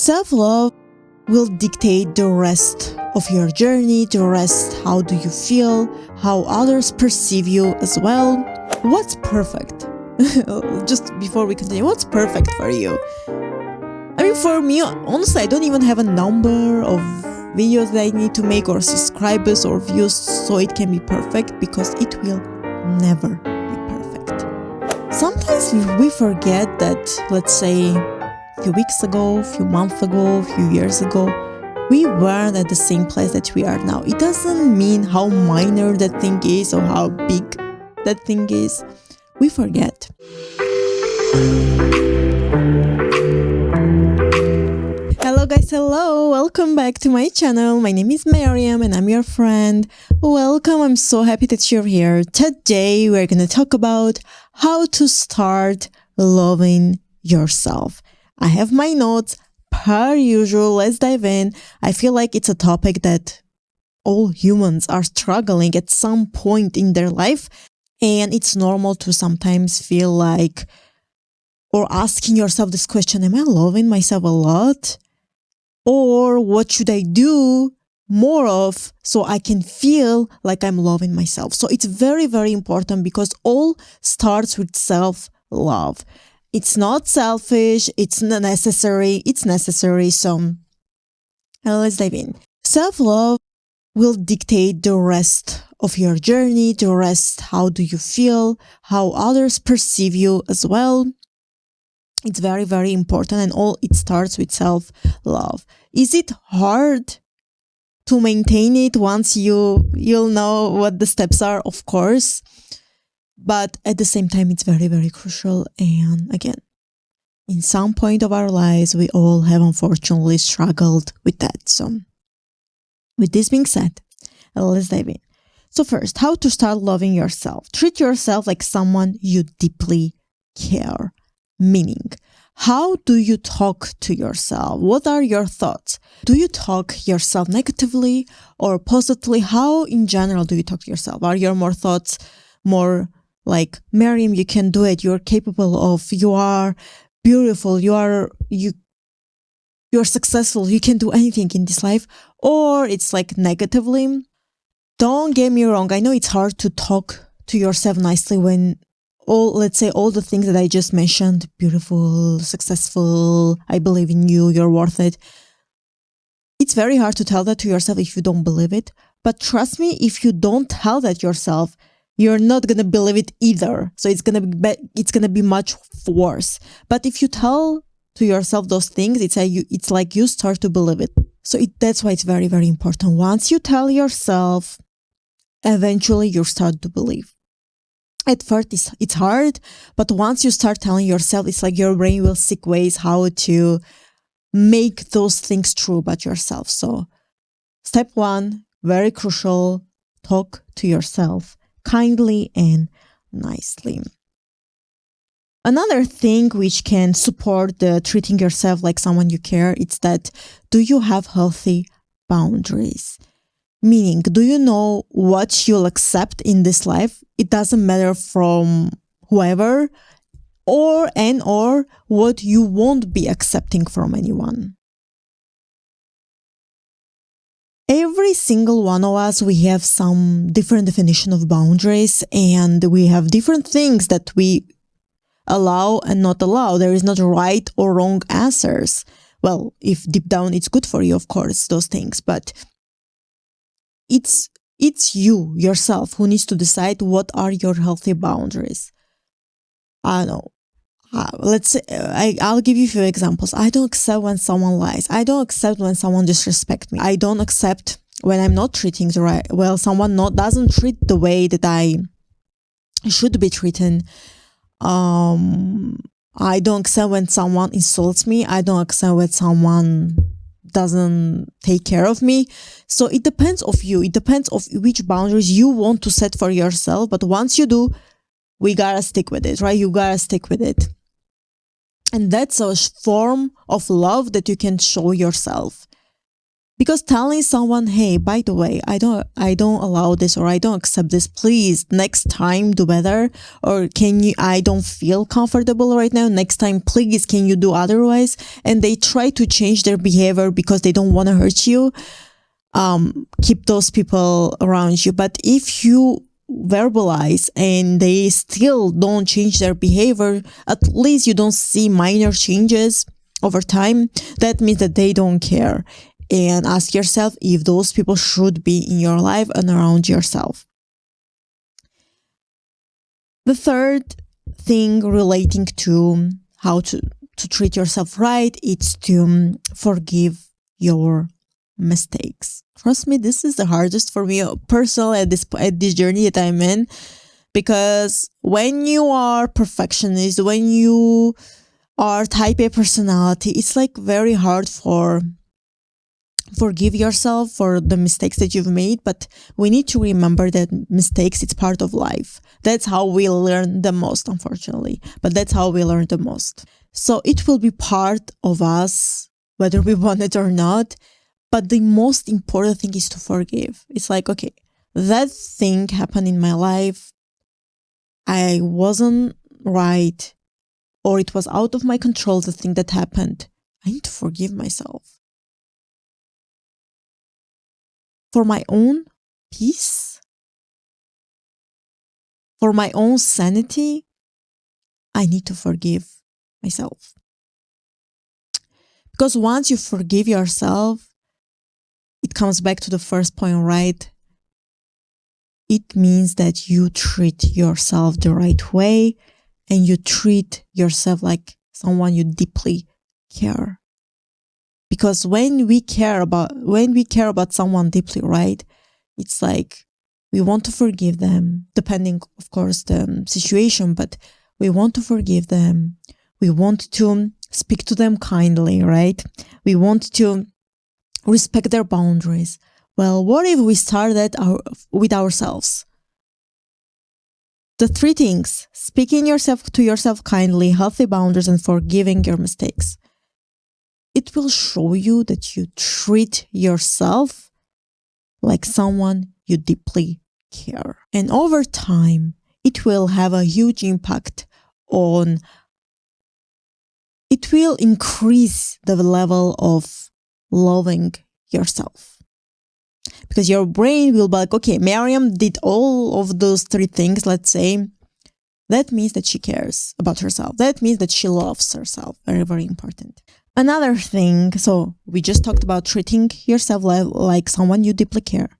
Self-love will dictate the rest of your journey, the rest, how do you feel, how others perceive you as well. What's perfect? Just before we continue, what's perfect for you? I mean, for me, honestly, I don't even have a number of videos that I need to make or subscribers or views so it can be perfect, because it will never be perfect. Sometimes we forget that, let's say, a few weeks ago, a few months ago, a few years ago, we weren't at the same place that we are now. It doesn't mean how minor that thing is or how big that thing is. We forget. Hello guys, hello! Welcome back to my channel. My name is Miriam and I'm your friend. Welcome, I'm so happy that you're here. Today we're gonna talk about how to start loving yourself. I have my notes, per usual. Let's dive in. I feel like it's a topic that all humans are struggling at some point in their life, and it's normal to sometimes feel like, or asking yourself this question, am I loving myself a lot? Or what should I do more of so I can feel like I'm loving myself? So it's very, very important, because all starts with self-love. It's not selfish, it's not necessary, it's necessary. So let's dive in. Self-love will dictate the rest of your journey, the rest, how do you feel, how others perceive you as well. It's very, very important, and all it starts with self-love. Is it hard to maintain it once you'll know what the steps are? Of course. But at the same time, it's very, very crucial. And again, in some point of our lives, we all have unfortunately struggled with that. So with this being said, let's dive in. So first, how to start loving yourself. Treat yourself like someone you deeply care. Meaning, how do you talk to yourself? What are your thoughts? Do you talk yourself negatively or positively? How in general do you talk to yourself? Are your more thoughts more like, Miriam, you can do it, you're capable of, you are beautiful, you're successful, you can do anything in this life? Or it's like negatively? Don't get me wrong, I know it's hard to talk to yourself nicely when let's say all the things that I just mentioned, beautiful, successful, I believe in you, you're worth it. It's very hard to tell that to yourself if you don't believe it. But trust me, if you don't tell that yourself, you're not going to believe it either. So it's going to be much worse. But if you tell to yourself those things, it's like you start to believe it. So that's why it's very, very important. Once you tell yourself, eventually you start to believe. At first, it's hard, but once you start telling yourself, it's like your brain will seek ways how to make those things true about yourself. So step one, very crucial, talk to yourself kindly and nicely. Another thing which can support the treating yourself like someone you care, it's that, do you have healthy boundaries? Meaning, do you know what you'll accept in this life? It doesn't matter from whoever, or what you won't be accepting from anyone. Every single one of us, we have some different definition of boundaries, and we have different things that we allow and not allow. There is not right or wrong answers. Well, if deep down it's good for you, of course, those things, but it's you, yourself, who needs to decide what are your healthy boundaries. I don't know. Let's say, I'll give you a few examples. I don't accept when someone lies. I don't accept when someone disrespects me. I don't accept when I'm not treating someone doesn't treat the way that I should be treated. I don't accept when someone insults me. I don't accept when someone doesn't take care of me. So it depends of you. It depends of which boundaries you want to set for yourself. But once you do, we gotta stick with it, right? You gotta stick with it. And that's a form of love that you can show yourself. Because telling someone, hey, by the way, I don't allow this, or I don't accept this, please, next time do better, or I don't feel comfortable right now, next time, please, can you do otherwise? And they try to change their behavior because they don't want to hurt you. Keep those people around you. But if you verbalize and they still don't change their behavior, at least you don't see minor changes over time, that means that they don't care. And ask yourself if those people should be in your life and around yourself. The third thing relating to how to treat yourself right is to forgive your mistakes. Trust me, this is the hardest for me personally at this journey that I'm in, because when you are perfectionist, when you are type A personality, it's like very hard forgive yourself for the mistakes that you've made. But we need to remember that mistakes, it's part of life. That's how we learn the most, unfortunately, but that's how we learn the most. So it will be part of us, whether we want it or not. But the most important thing is to forgive. It's like, okay, that thing happened in my life. I wasn't right, or it was out of my control, the thing that happened. I need to forgive myself. For my own peace, for my own sanity, I need to forgive myself. Because once you forgive yourself, it comes back to the first point, right? It means that you treat yourself the right way, and you treat yourself like someone you deeply care. Because when we care about someone deeply, right, it's like we want to forgive them, depending, of course, the situation, but we want to forgive them. We want to speak to them kindly, right? We want to respect their boundaries. Well, what if we start that with ourselves? The three things: speaking to yourself kindly, healthy boundaries, and forgiving your mistakes. It will show you that you treat yourself like someone you deeply care. And over time, it will have a huge impact it will increase the level of loving yourself. Because your brain will be like, okay, Miriam did all of those three things, let's say. That means that she cares about herself. That means that she loves herself. Very, very important. Another thing, so we just talked about treating yourself like someone you deeply care.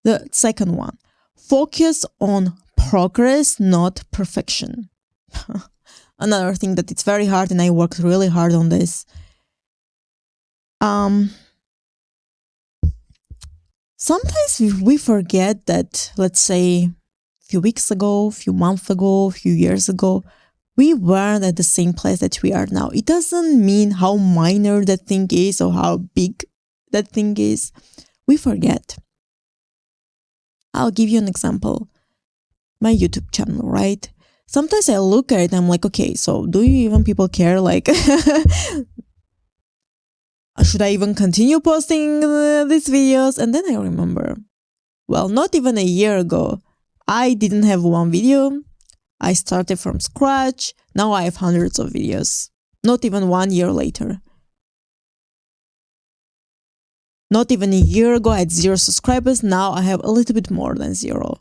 The second one, focus on progress, not perfection. Another thing that it's very hard, and I worked really hard on this. Sometimes we forget that, let's say, a few weeks ago, a few months ago, a few years ago, we weren't at the same place that we are now. It doesn't mean how minor that thing is or how big that thing is. We forget. I'll give you an example. My YouTube channel, right? Sometimes I look at it and I'm like, okay, so do you even people care? Like, should I even continue posting these videos? And then I remember, well, not even a year ago, I didn't have one video. I started from scratch. Now I have hundreds of videos. Not even 1 year later. Not even a year ago, I had 0 subscribers. Now I have a little bit more than 0.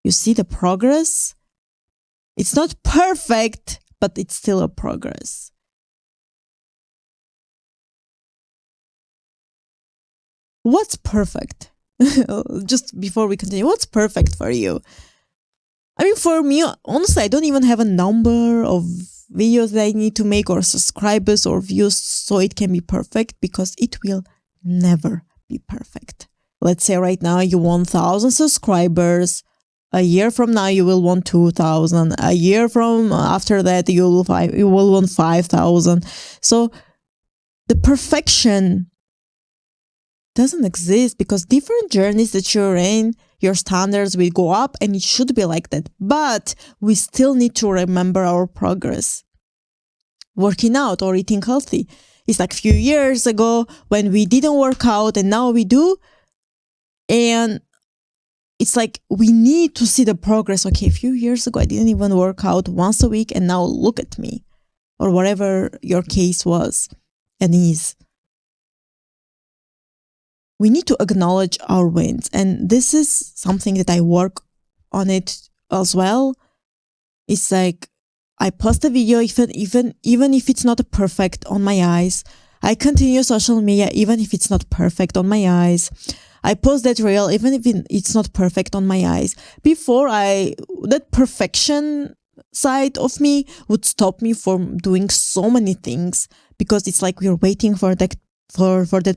You see the progress? It's not perfect, but it's still a progress. What's perfect? Just before we continue, what's perfect for you? I mean, for me, honestly, I don't even have a number of videos that I need to make or subscribers or views so it can be perfect, because it will never be perfect. Let's say right now you want 1,000 subscribers. A year from now you will want 2,000. A year from after that you will want 5,000. So the perfection doesn't exist, because different journeys that you're in, your standards will go up, and it should be like that. But we still need to remember our progress. Working out or eating healthy. It's like a few years ago when we didn't work out and now we do. And it's like we need to see the progress. Okay, a few years ago I didn't even work out once a week and now look at me, or whatever your case was and is. We need to acknowledge our wins. And this is something that I work on it as well. It's like I post a video even if it's not perfect on my eyes. I continue social media even if it's not perfect on my eyes. I post that reel even if it's not perfect on my eyes. Before that perfection side of me would stop me from doing so many things, because it's like we're waiting for that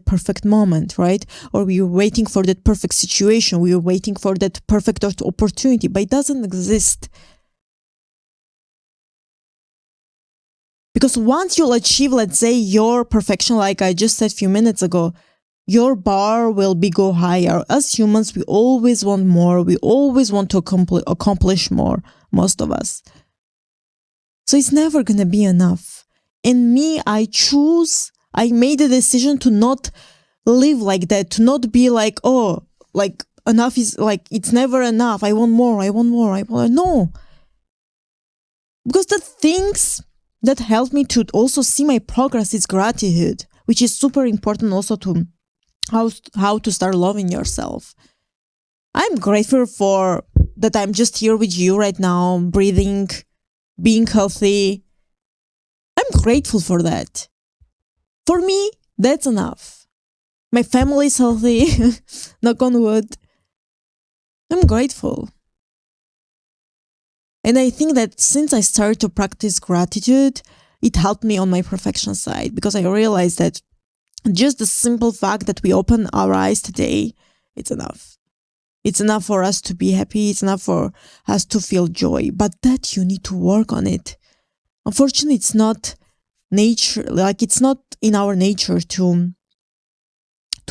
perfect moment, right? Or we're waiting for that perfect situation. We're waiting for that perfect opportunity, but it doesn't exist. Because once you'll achieve, let's say, your perfection, like I just said a few minutes ago, your bar will go higher. As humans, we always want more. We always want to accomplish more, most of us. So it's never going to be enough. And me, I made a decision to not live like that, to not be like, oh, like enough is like, it's never enough. I want more. No. Because the things that help me to also see my progress is gratitude, which is super important also to how to start loving yourself. I'm grateful for that I'm just here with you right now, breathing, being healthy. I'm grateful for that. For me, that's enough. My family is healthy, knock on wood. I'm grateful. And I think that since I started to practice gratitude, it helped me on my perfection side, because I realized that just the simple fact that we open our eyes today, it's enough. It's enough for us to be happy. It's enough for us to feel joy. But that you need to work on it. Unfortunately, it's not nature, like it's not in our nature to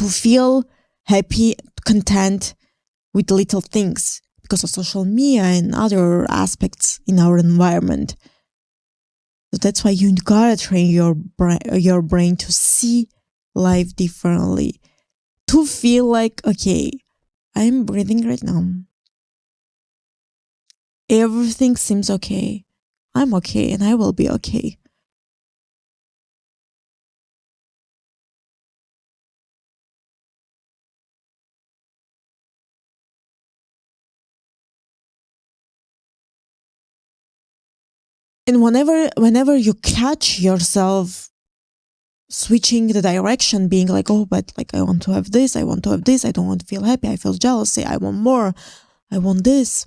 feel happy, content with little things because of social media and other aspects in our environment. So that's why you gotta train your brain to see life differently, to feel like, okay, I'm breathing right now. Everything seems okay. I'm okay and I will be okay. And whenever you catch yourself switching the direction, being like, oh, but like I want to have this, I don't want to feel happy, I feel jealousy, I want more, I want this.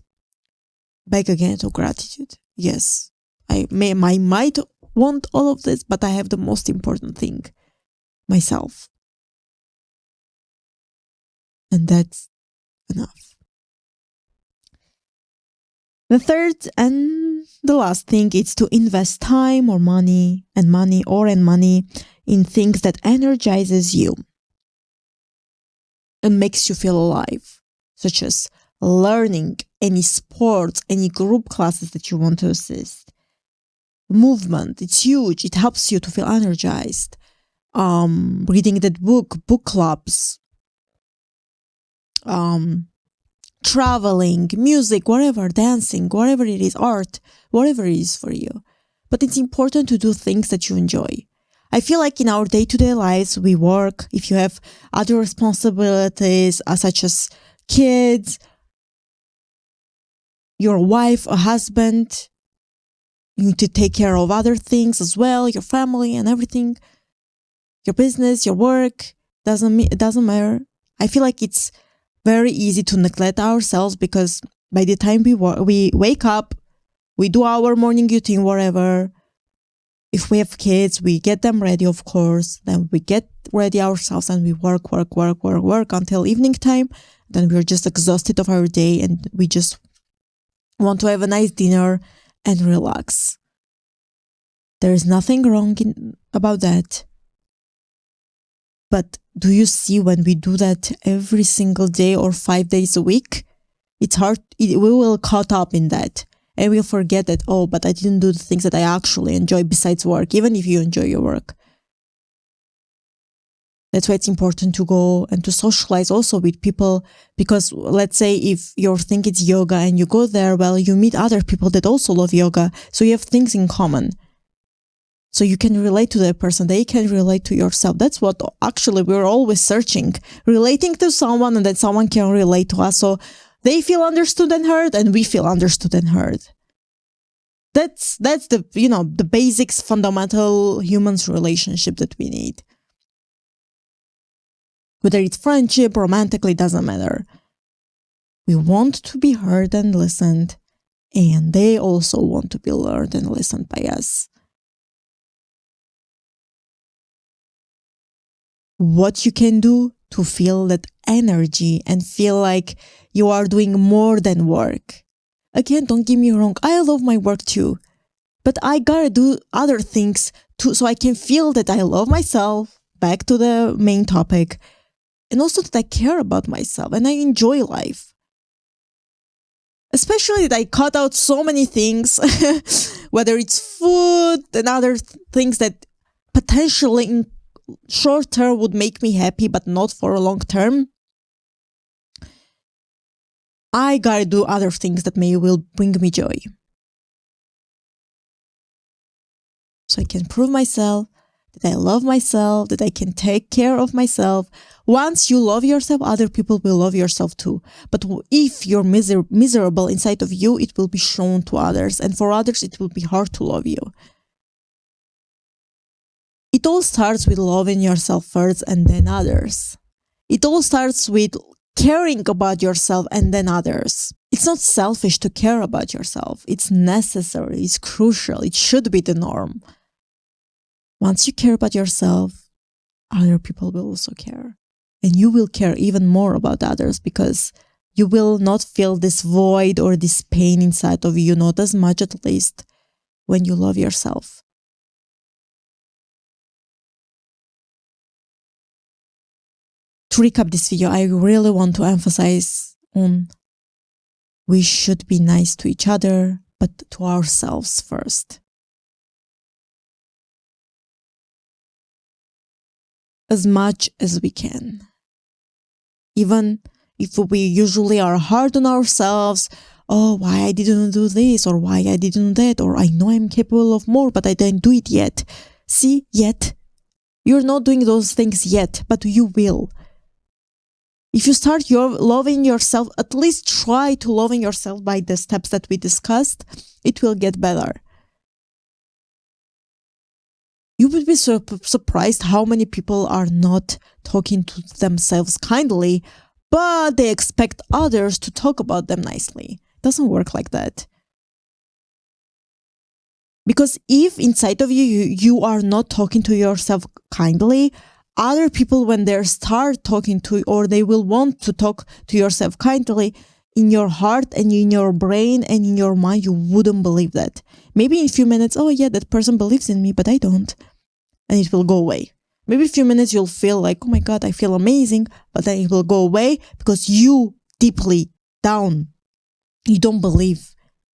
Back again to gratitude. Yes, I might want all of this, but I have the most important thing, myself. And that's enough. The third and the last thing is to invest time or money in things that energizes you and makes you feel alive, such as learning, any sports, any group classes that you want to assist. Movement, it's huge. It helps you to feel energized. Reading that book clubs, traveling, music, whatever, dancing, whatever it is, art, whatever it is for you. But it's important to do things that you enjoy. I feel like in our day-to-day lives, we work. If you have other responsibilities, such as kids, your wife, a husband, you need to take care of other things as well, your family and everything, your business, your work, it doesn't matter. I feel like it's very easy to neglect ourselves, because by the time we wake up, we do our morning routine, whatever. If we have kids, we get them ready, of course. Then we get ready ourselves and we work until evening time. Then we're just exhausted of our day and we just want to have a nice dinner and relax. There is nothing wrong about that. But do you see, when we do that every single day or 5 days a week, it's hard. We will caught up in that. And we'll forget that, oh, but I didn't do the things that I actually enjoy besides work, even if you enjoy your work. That's why it's important to go and to socialize also with people, because let's say if your thing is yoga and you go there, well, you meet other people that also love yoga. So you have things in common. So you can relate to that person. They can relate to yourself. That's what actually we're always searching, relating to someone, and that someone can relate to us. So they feel understood and heard, and we feel understood and heard. That's the, the basics, fundamental humans relationship that we need. Whether it's friendship, romantically, doesn't matter. We want to be heard and listened, and they also want to be heard and listened by us. What you can do to feel that energy and feel like you are doing more than work. Again, don't get me wrong, I love my work too, but I gotta do other things too, so I can feel that I love myself, back to the main topic, and also that I care about myself and I enjoy life. Especially that I cut out so many things, whether it's food and other things that potentially in short term would make me happy, but not for a long term. I gotta do other things that will bring me joy. So I can prove myself that I love myself, that I can take care of myself. Once you love yourself, other people will love yourself too. But if you're miserable inside of you, it will be shown to others. And for others, it will be hard to love you. It all starts with loving yourself first and then others. It all starts with caring about yourself and then others. It's not selfish to care about yourself. It's necessary. It's crucial. It should be the norm. Once you care about yourself, other people will also care. And you will care even more about others, because you will not feel this void or this pain inside of you, not as much at least, when you love yourself. To recap this video, I really want to emphasize on we should be nice to each other, but to ourselves first. As much as we can. Even if we usually are hard on ourselves, oh, why I didn't do this, or why I didn't do that, or I know I'm capable of more, but I didn't do it yet. See, yet. You're not doing those things yet, but you will. If you start loving yourself, at least try to loving yourself by the steps that we discussed, it will get better. You will be surprised how many people are not talking to themselves kindly, but they expect others to talk about them nicely. It doesn't work like that. Because if inside of you are not talking to yourself kindly, other people, when they start talking to you, or they will want to talk to yourself kindly, in your heart and in your brain and in your mind, you wouldn't believe that. Maybe in a few minutes, oh yeah, that person believes in me, but I don't. And it will go away. Maybe in a few minutes you'll feel like, oh my God, I feel amazing, but then it will go away because you deeply down, you don't believe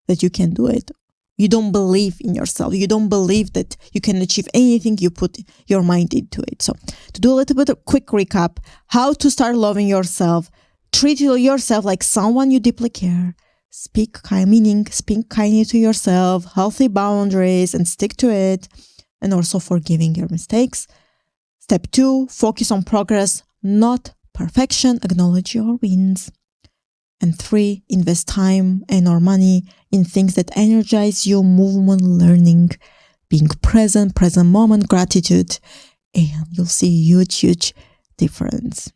that you can do it. You don't believe in yourself. You don't believe that you can achieve anything you put your mind into it. So to do a little bit of quick recap, how to start loving yourself. Treat yourself like someone you deeply care. Speak kindly to yourself, healthy boundaries, and stick to it. And also forgiving your mistakes. Step 2, focus on progress, not perfection. Acknowledge your wins. And 3, invest time and or money in things that energize you, movement, learning, being present moment, gratitude, and you'll see huge difference.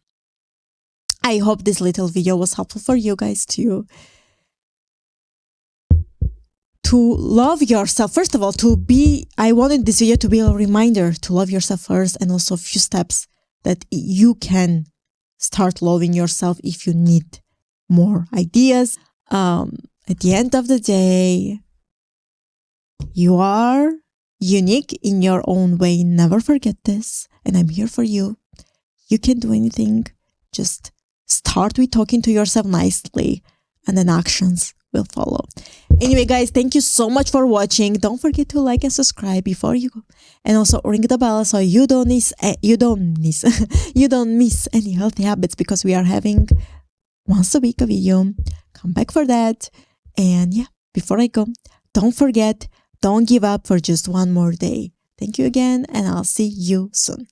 I hope this little video was helpful for you guys too. To love yourself, first of all, I wanted this video to be a reminder to love yourself first, and also a few steps that you can start loving yourself if you need more ideas. At the end of the day, you are unique in your own way. Never forget this. And I'm here for you. You can do anything. Just start with talking to yourself nicely, and then actions will follow. Anyway, guys, thank you so much for watching. Don't forget to like and subscribe before you go, and also ring the bell so you don't miss you don't miss any healthy habits, because we are having once a week a video. Come back for that. And yeah, before I go, don't forget, don't give up for just one more day. Thank you again, and I'll see you soon.